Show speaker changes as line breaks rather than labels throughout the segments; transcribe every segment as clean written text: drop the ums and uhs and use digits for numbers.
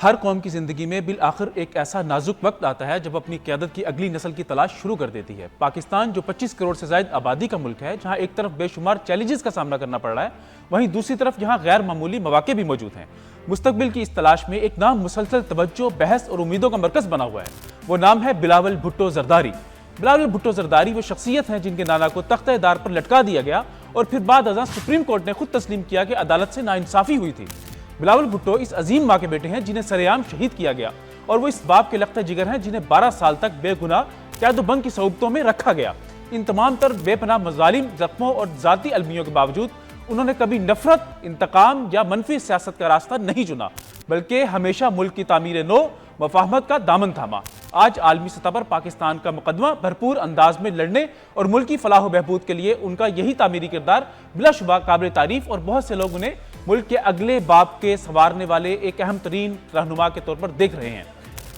हर कौम की जिंदगी में बिल आखिर एक ऐसा नाजुक वक्त आता है जब अपनी क़यादत की अगली नस्ल की तलाश शुरू कर देती है। पाकिस्तान जो 25 करोड़ से ज़ायद आबादी का मुल्क है, जहाँ एक तरफ बेशुमार चैलेंजेस का सामना करना पड़ रहा है, वहीं दूसरी तरफ यहाँ गैर मामूली मौके भी मौजूद हैं। मुस्तकबिल की इस तलाश में एक नाम मुसलसल तवज्जो, बहस और उम्मीदों का मरकज़ बना हुआ है। वो नाम है बिलावल भुट्टो ज़रदारी। बिलावल भुट्टो ज़रदारी वो शख्सियत हैं जिनके नाना को तख्ते-ए-दार पर लटका दिया गया और फिर बाद अज़ां सुप्रीम कोर्ट ने खुद तस्लीम किया कि अदालत से नाइंसाफ़ी हुई थी। बिलावल भुट्टो इस अजीम माँ के बेटे हैं जिन्हें सरेआम शहीद किया गया, और वो इस बाप के लख्ते जिगर हैं जिन्हें 12 साल तक बेगुनाह कैद-ओ-बंद की सऊबतों में रखा गया। इन तमाम तर बेपनाह मज़ालिम, ज़ख्मों और ज़ाती अलमियों के बावजूद उन्होंने कभी नफरत, इंतकाम या मनफी सियासत का रास्ता नहीं चुना, बल्कि हमेशा मुल्क की तामीर नो वफाहमत का दामन थामा। आज आलमी सतह पर पाकिस्तान का मुकदमा भरपूर अंदाज में लड़ने और मुल्क की फलाह बहबूद के लिए उनका यही तामीरी किरदार बिलाशुबा काबिल तारीफ, और बहुत से लोग उन्हें मुल्क के अगले बाप के संवारने वाले एक अहम तरीन रहनुमा के तौर पर देख रहे हैं।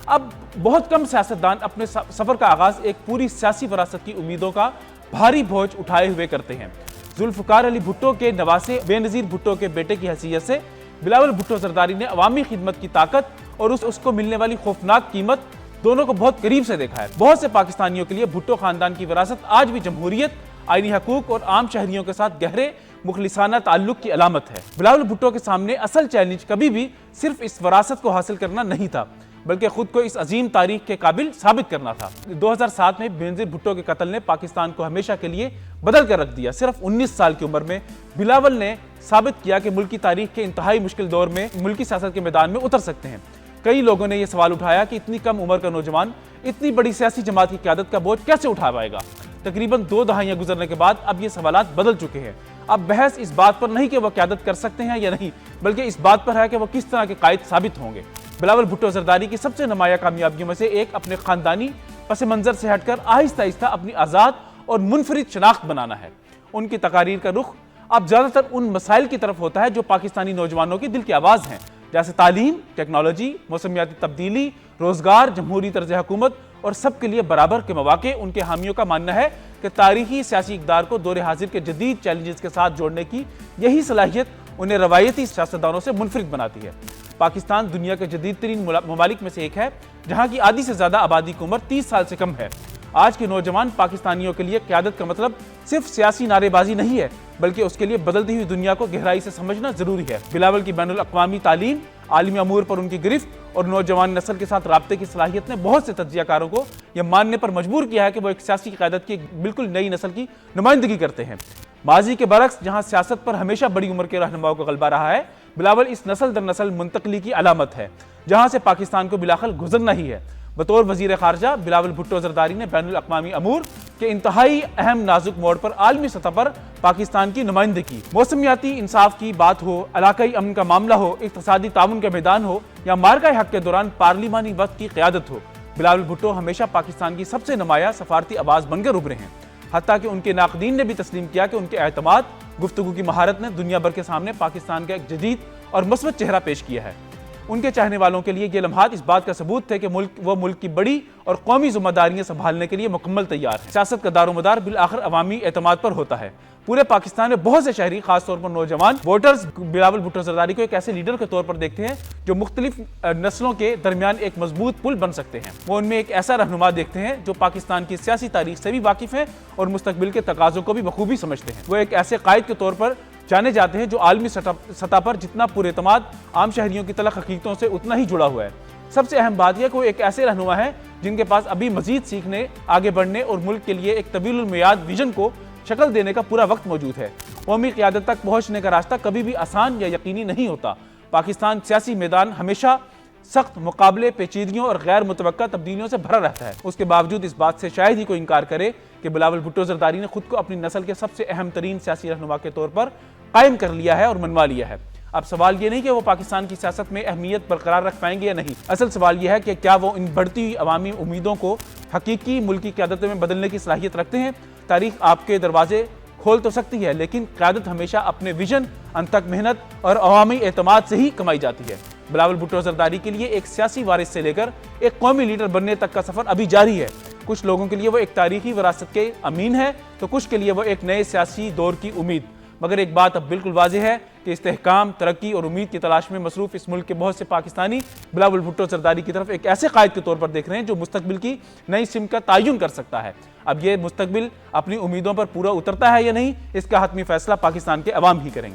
अब बहुत कम सियासतदान अपने सफ़र का आगाज़ एक पूरी सियासी वरासत की उम्मीदों का भारी बोझ उठाए हुए करते हैं। जुल्फ़िकार अली भुट्टो के नवासे बेनज़ीर भुट्टो के बेटे की हैसियत से बिलावल भुट्टो ज़रदारी ने अवामी खिदमत की ताकत और उसको मिलने वाली खौफनाक कीमत दोनों को बहुत करीब से देखा है। बहुत से पाकिस्तानियों के लिए भुट्टो खानदान की विरासत आज भी जमहूरियत, आईनी हकूक और आम शहरियों के साथ गहरे मुखलिसाना ताल्लुक की अलामत है। बिलावल भुट्टो के सामने असल चैलेंज कभी भी सिर्फ इस विरासत को हासिल करना नहीं था, बल्कि खुद को इस अजीम तारीख के काबिल साबित करना था। 2007 में बेनज़ीर भुट्टो के कत्ल ने पाकिस्तान को हमेशा के लिए बदल कर रख दिया। सिर्फ 19 साल की उम्र में बिलावल ने साबित किया कि मुल्क की तारीख के इंतहाई मुश्किल दौर में मुल्की सियासत के मैदान में उतर सकते हैं। कई लोगों ने यह सवाल उठाया कि इतनी कम उम्र का नौजवान इतनी बड़ी सियासी जमात की क़यादत का बोझ कैसे उठा पाएगा। तकरीबन 2 दहाइयां गुजरने के बाद अब ये सवालात बदल चुके हैं। अब बहस इस बात पर नहीं कि वह क़यादत कर सकते हैं या नहीं, बल्कि इस बात पर है कि वह किस तरह के कायद साबित होंगे। बिलावल भुट्टो ज़रदारी की सबसे नुमाया कामयाबियों में से एक अपने ख़ानदानी पस मंज़र से हटकर आहिस्ता आहिस्ता अपनी आज़ाद और मुनफरिद शनाख्त बनाना है। उनकी तकारीर का रुख अब ज़्यादातर उन मसाइल की तरफ होता है जो पाकिस्तानी नौजवानों की दिल की आवाज़ हैं, जैसे तालीम, टेक्नोलॉजी, मौसमियाती तब्दीली, रोज़गार, जमहूरी तर्ज हुकूमत और सबके लिए बराबर के मौके। उनके हामियों का मानना है कि तारीखी सियासी इक़दार को दौर हाजिर के जदीद चैलेंजेस के साथ जोड़ने की यही सलाहियत उन्हें रवायती सियासतदानों से मुनफरिद बनाती है। पाकिस्तान दुनिया के जदीद तरीन ममालिक में से एक है जहाँ की आधी से ज़्यादा आबादी की उम्र 30 साल से कम है। आज के नौजवान पाकिस्तानियों के लिए क़यादत का मतलब सिर्फ सियासी नारेबाजी नहीं है, बल्कि उसके लिए बदलती हुई दुनिया को गहराई से समझना जरूरी है। बिलावल की बैनुल अक़वामी तालीम, आलमी अमूर पर उनकी गिरफ्त और नौजवान नस्ल के साथ राब्ते की सलाहियत ने बहुत से तज्ज़ियाकारों को यह मानने पर मजबूर किया है कि वो एक सियासी क़यादत की एक बिल्कुल नई नस्ल की नुमाइंदगी करते हैं। माजी के बरक्स जहाँ सियासत पर हमेशा बड़ी उम्र के रहनुमाओं का गलबा रहा है, बिलावल इस नस्ल दर नस्ल मुंतकली की अलामत है, जहाँ से पाकिस्तान को बिलाखिर गुजरना ही है। बतौर वज़ीर ख़ारजा बिलावल भुट्टो ज़रदारी ने बैनुल अक़वामी अमूर के इंतहाई अहम नाजुक मोड़ पर आलमी सतह पर पाकिस्तान की नुमाइंदगी, मौसमियाती इंसाफ की बात हो, इलाकाई अमन का मामला हो, इक़्तिसादी ताउन का मैदान हो या मार्का हक के दौरान पार्लिमानी वक्त की क़यादत हो, बिलावल भुट्टो हमेशा पाकिस्तान की सबसे नुमाया सफारती आवाज़ बनकर उभरे हैं। हत्ता कि उनके नाक़दीन ने भी तस्लीम किया कि उनके एतमाद, गुफ्तगू की महारत ने दुनिया भर के सामने पाकिस्तान का एक जदीद और मस्बत चेहरा पेश किया है। उनके चाहने वालों के लिए ये लम्हात इस बात का सबूत थे कि वो मुल्क की बड़ी और कौमी जिम्मेदारियां संभालने के लिए मुकम्मल तैयार है। सियासत का दारोमदार बिल आखिर अवामी एतमाद पर होता है। पूरे पाकिस्तान में बहुत से शहरी, खासतौर पर नौजवान वोटर्स बिलावल भुट्टो ज़रदारी को एक ऐसे लीडर के तौर पर देखते हैं जो मुख्तलिफ नस्लों के दरमियान एक मजबूत पुल बन सकते हैं। वो उनमें एक ऐसा रहनुमा देखते हैं जो पाकिस्तान की सियासी तारीख से भी वाकिफ़ है और मुस्तकबिल के तकाज़ों को भी बखूबी समझते हैं। वो एक ऐसे कायद के तौर पर जाने जाते हैं जो आलमी सतह पर जितना पुरएतमाद आम शहरियों की तलख हकीकतों से उतना ही जुड़ा हुआ है। सबसे अहम बात यह कि वो एक ऐसे रहनुमा है जिनके पास अभी मजीद सीखने, आगे बढ़ने और मुल्क के लिए एक तवीलुल मियाद विजन को शक्ल देने का पूरा वक्त मौजूद है। कौमी क़यादत तक पहुँचने का रास्ता कभी भी आसान या यकीनी नहीं होता। पाकिस्तान सियासी मैदान हमेशा सख्त मुकाबले, पेचीदगियों और गैर मुतवक्का तब्दीलियों से भरा रहता है। उसके बावजूद इस बात से शायद ही कोई इनकार करे कि बिलावल भुट्टो ज़रदारी ने खुद को अपनी नस्ल के सबसे अहम तरीन सियासी रहनुमा के तौर पर कायम कर लिया है और मनवा लिया है। अब सवाल ये नहीं कि वो पाकिस्तान की सियासत में अहमियत बरकरार रख पाएंगे या नहीं, असल सवाल यह है कि क्या वो इन बढ़ती हुई अवामी उम्मीदों को हकीकी मुल्की क़यादत में बदलने की सलाहियत रखते हैं। तारीख आपके दरवाजे खोल तो सकती है, लेकिन क़यादत हमेशा अपने विजन, अनथक मेहनत और अवामी एतमाद से ही कमाई जाती है। बिलावल भुट्टो ज़रदारी के लिए एक सियासी वारिस से लेकर एक कौमी लीडर बनने तक का सफ़र अभी जारी है। कुछ लोगों के लिए वो एक तारीखी विरासत के अमीन है, तो कुछ के लिए वो एक नए सियासी दौर की उम्मीद। मगर एक बात अब बिल्कुल वाज़ेह है कि इस्तेहकाम, तरक्की और उम्मीद की तलाश में मसरूफ इस मुल्क के बहुत से पाकिस्तानी बिलावल भुट्टो जरदारी की तरफ एक ऐसे कायद के तौर पर देख रहे हैं जो मुस्तकबिल की नई सिम का तयन कर सकता है। अब यह मुस्तकबिल अपनी उम्मीदों पर पूरा उतरता है या नहीं, इसका हतमी फैसला पाकिस्तान के अवाम ही करेंगे।